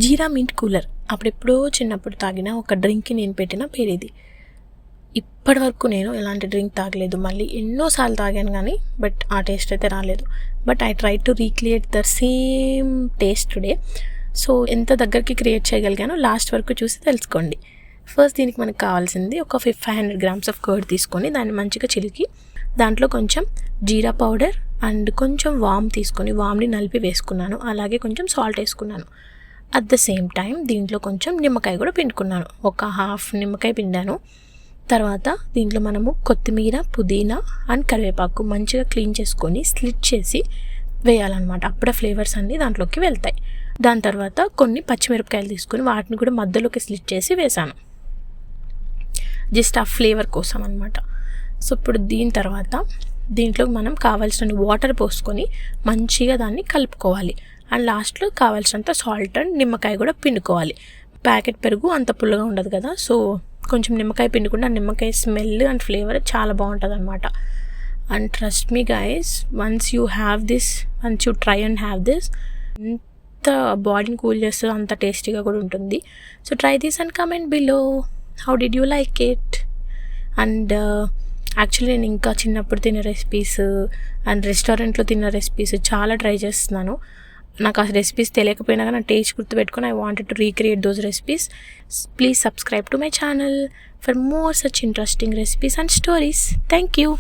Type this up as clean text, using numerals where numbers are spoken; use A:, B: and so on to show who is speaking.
A: జీరా mint cooler. అప్పుడెప్పుడో చిన్నప్పుడు తాగిన ఒక డ్రింక్కి నేను పెట్టిన పేరు ఇది. ఇప్పటి వరకు నేను ఎలాంటి డ్రింక్ తాగలేదు. మళ్ళీ ఎన్నోసార్లు తాగాను కానీ బట్ ఆ టేస్ట్ అయితే రాలేదు. But I try to recreate the same taste today. So ఎంత దగ్గరికి క్రియేట్ చేయగలిగానో లాస్ట్ వరకు చూసి తెలుసుకోండి. ఫస్ట్ దీనికి మనకు కావాల్సింది ఒక 500 grams ఆఫ్ కర్డ్ తీసుకొని దాన్ని మంచిగా చిలికి దాంట్లో కొంచెం జీరా పౌడర్ అండ్ కొంచెం వామ్ తీసుకొని వామ్ని నలిపి వేసుకున్నాను. అలాగే కొంచెం సాల్ట్ వేసుకున్నాను. అట్ ద సేమ్ టైం దీంట్లో కొంచెం నిమ్మకాయ కూడా పిండుకున్నాను. ఒక హాఫ్ నిమ్మకాయ పిండాను. తర్వాత దీంట్లో మనము కొత్తిమీర, పుదీనా అండ్ కరివేపాకు మంచిగా క్లీన్ చేసుకొని స్లిట్ చేసి వేయాలన్నమాట. అప్పుడే ఫ్లేవర్స్ అన్నీ దాంట్లోకి వెళ్తాయి. దాని తర్వాత కొన్ని పచ్చిమిరపకాయలు తీసుకొని వాటిని కూడా మధ్యలోకి స్లిట్ చేసి వేసాను, జస్ట్ ఆ ఫ్లేవర్ కోసం అనమాట. సో ఇప్పుడు దీని తర్వాత దీంట్లో మనం కావాల్సిన వాటర్ పోసుకొని మంచిగా దాన్ని కలుపుకోవాలి. అండ్ లాస్ట్లో కావాల్సినంత సాల్ట్ అండ్ నిమ్మకాయ కూడా పిండుకోవాలి. ప్యాకెట్ పెరుగు అంత పుల్లగా ఉండదు కదా, సో కొంచెం నిమ్మకాయ పిండుకుంటే ఆ నిమ్మకాయ స్మెల్ అండ్ ఫ్లేవర్ చాలా బాగుంటుంది అనమాట. And trust me guys, once you try and have this, ఎంత బాడీని కూల్ చేస్తుందో అంత టేస్టీగా కూడా ఉంటుంది. So try this and comment below how did you like it. And actually నేను ఇంకా చిన్నప్పుడు తిన్న రెసిపీస్ అండ్ రెస్టారెంట్లో తిన్న రెసిపీస్ చాలా ట్రై చేస్తున్నాను. నాకు ఆ రెసిపీస్ తెలియకపోయినా కానీ నా టేస్ట్ గుర్తుపెట్టుకొని I wanted to recreate those recipes. Please subscribe to my channel for more such interesting recipes and stories. Thank you.